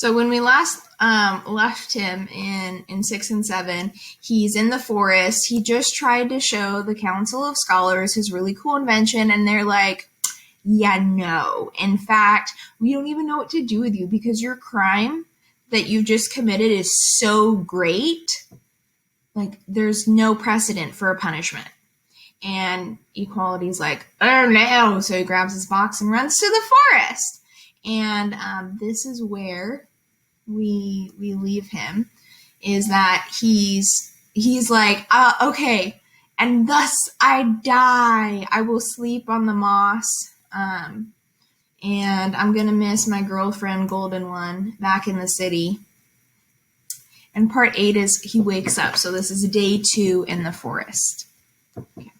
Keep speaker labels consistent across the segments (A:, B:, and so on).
A: So when we last left him in 6 and 7, he's in the forest. He just tried to show the Council of Scholars his really cool invention, and they're like, yeah, no. In fact, we don't even know what to do with you because your crime that you've just committed is so great. Like, there's no precedent for a punishment. And Equality's like, oh no. So he grabs his box and runs to the forest. And this is where we leave him, is that he's like, okay, and thus I die. I will sleep on the moss. And I'm going to miss my girlfriend, Golden One, back in the city. And part 8 is he wakes up. So this is day 2 in the forest. Okay.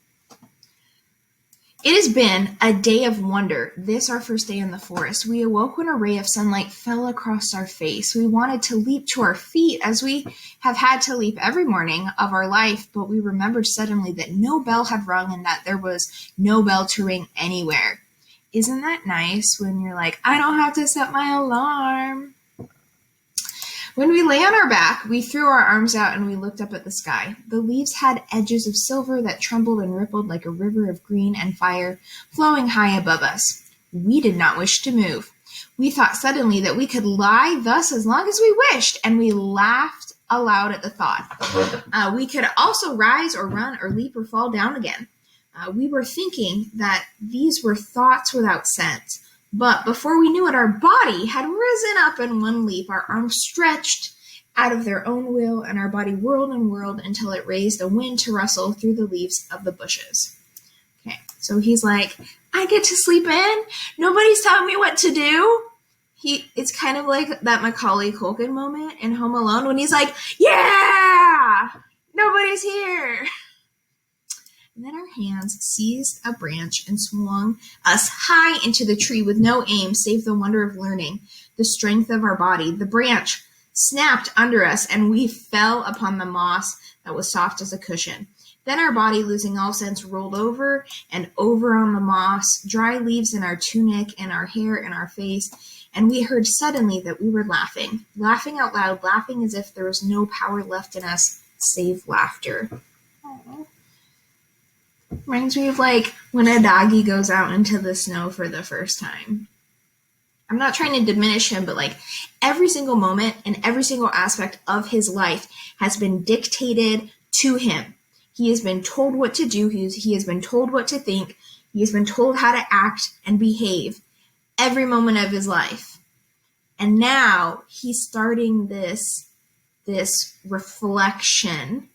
A: It has been a day of wonder, this our first day in the forest. We awoke when a ray of sunlight fell across our face. We wanted to leap to our feet, as we have had to leap every morning of our life, but we remembered suddenly that no bell had rung and that there was no bell to ring anywhere. Isn't that nice when you're like, I don't have to set my alarm? When we lay on our back, we threw our arms out and we looked up at the sky. The leaves had edges of silver that trembled and rippled like a river of green and fire flowing high above us. We did not wish to move. We thought suddenly that we could lie thus as long as we wished, and we laughed aloud at the thought. We could also rise or run or leap or fall down again. We were thinking that these were thoughts without sense. But before we knew it, our body had risen up in one leap. Our arms stretched out of their own will, and our body whirled and whirled until it raised a wind to rustle through the leaves of the bushes. Okay, so he's like, I get to sleep in? Nobody's telling me what to do? It's kind of like that Macaulay Culkin moment in Home Alone when he's like, yeah, nobody's here. And then our hands seized a branch and swung us high into the tree with no aim save the wonder of learning, the strength of our body. The branch snapped under us, and we fell upon the moss that was soft as a cushion. Then our body, losing all sense, rolled over and over on the moss, dry leaves in our tunic and our hair and our face, and we heard suddenly that we were laughing out loud, laughing as if there was no power left in us save laughter. Aww. Reminds me of like when a doggy goes out into the snow for the first time. I'm not trying to diminish him, but like every single moment and every single aspect of his life has been dictated to him. He has been told what to do. He has been told what to think. He has been told how to act and behave every moment of his life. And now he's starting this reflection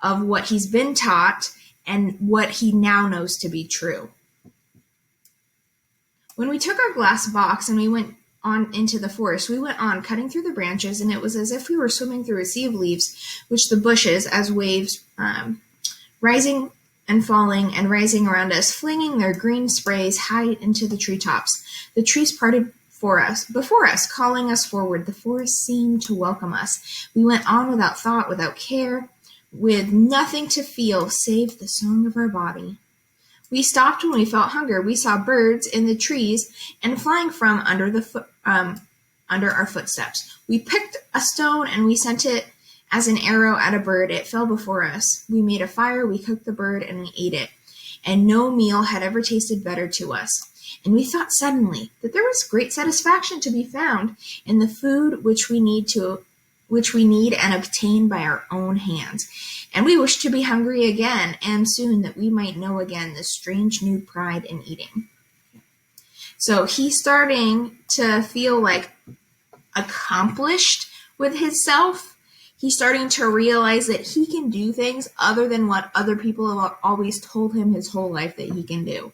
A: of what he's been taught and what he now knows to be true. When we took our glass box and we went on into the forest, we went on cutting through the branches, and it was as if we were swimming through a sea of leaves, which the bushes, as waves, rising and falling and rising around us, flinging their green sprays high into the treetops. The trees parted before us, calling us forward. The forest seemed to welcome us. We went on without thought, without care, with nothing to feel save the song of our body. We stopped when we felt hunger. We saw birds in the trees and flying from under our footsteps. We picked a stone and we sent it as an arrow at a bird. It fell before us. We made a fire, we cooked the bird, and we ate it. And no meal had ever tasted better to us. And we thought suddenly that there was great satisfaction to be found in the food which we need and obtain by our own hands. And we wished to be hungry again, and soon, that we might know again this strange new pride in eating. So he's starting to feel like accomplished with his self. He's starting to realize that he can do things other than what other people have always told him his whole life that he can do.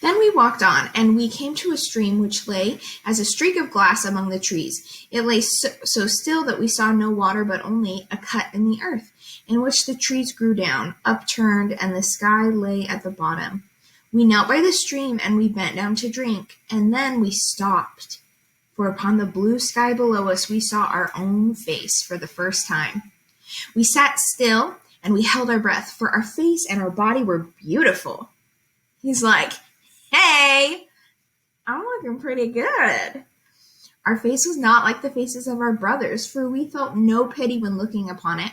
A: Then we walked on, and we came to a stream which lay as a streak of glass among the trees. It lay so still that we saw no water, but only a cut in the earth, in which the trees grew down, upturned, and the sky lay at the bottom. We knelt by the stream, and we bent down to drink, and then we stopped, for upon the blue sky below us we saw our own face for the first time. We sat still, and we held our breath, for our face and our body were beautiful. He's like, hey, I'm looking pretty good. Our face was not like the faces of our brothers, for we felt no pity when looking upon it.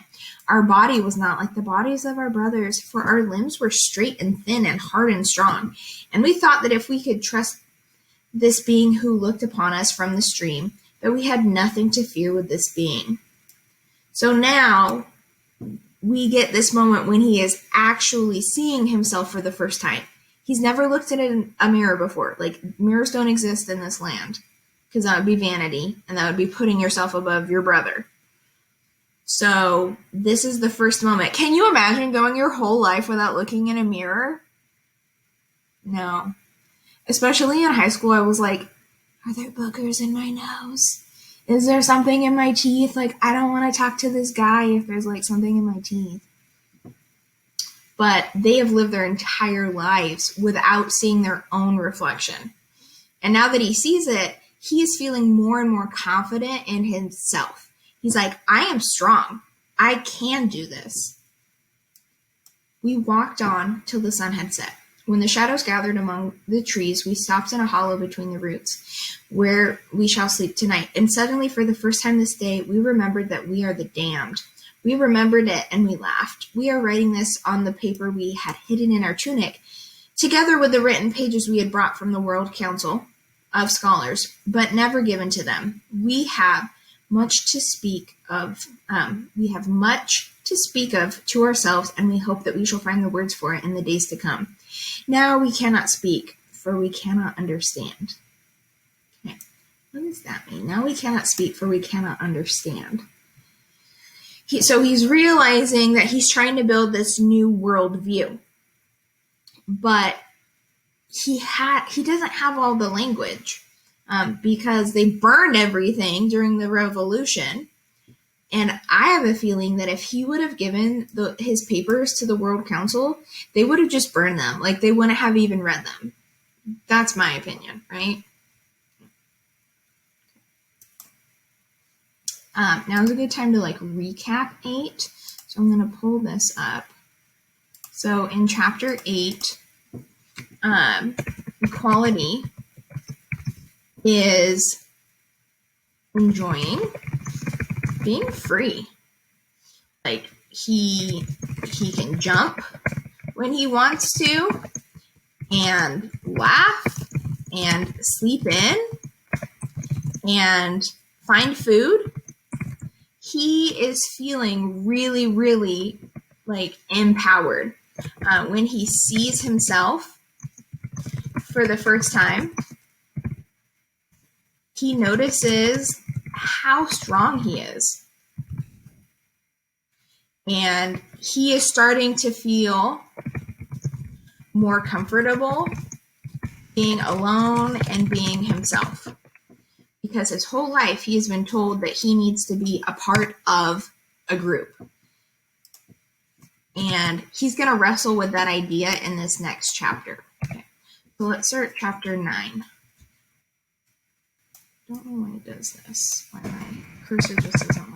A: Our body was not like the bodies of our brothers, for our limbs were straight and thin and hard and strong. And we thought that if we could trust this being who looked upon us from the stream, that we had nothing to fear with this being. So now we get this moment when he is actually seeing himself for the first time. He's never looked in a mirror before. Like, mirrors don't exist in this land, because that would be vanity, and that would be putting yourself above your brother. So this is the first moment. Can you imagine going your whole life without looking in a mirror? No. Especially in high school, I was like, are there boogers in my nose? Is there something in my teeth? Like, I don't want to talk to this guy if there's like something in my teeth. But they have lived their entire lives without seeing their own reflection. And now that he sees it, he is feeling more and more confident in himself. He's like, I am strong. I can do this. We walked on till the sun had set. When the shadows gathered among the trees, we stopped in a hollow between the roots, where we shall sleep tonight. And suddenly, for the first time this day, we remembered that we are the damned. We remembered it, and we laughed. We are writing this on the paper we had hidden in our tunic, together with the written pages we had brought from the World Council of Scholars, but never given to them. We have much to speak of. To ourselves, and we hope that we shall find the words for it in the days to come. Now we cannot speak, for we cannot understand. Okay. What does that mean? Now we cannot speak, for we cannot understand. So he's realizing that he's trying to build this new world view, but he doesn't have all the language because they burned everything during the revolution. And I have a feeling that if he would have given his papers to the World Council, they would have just burned them. Like, they wouldn't have even read them. That's my opinion, right? Now is a good time to recap 8. So I'm going to pull this up. So in chapter 8, equality is enjoying being free. Like, he can jump when he wants to, and laugh, and sleep in, and find food. He is feeling really, really empowered when he sees himself for the first time. He notices how strong he is. And he is starting to feel more comfortable being alone and being himself. Because his whole life he has been told that he needs to be a part of a group. And he's going to wrestle with that idea in this next chapter. Okay. So let's start chapter 9. Don't know why it does this. Why my cursor just isn't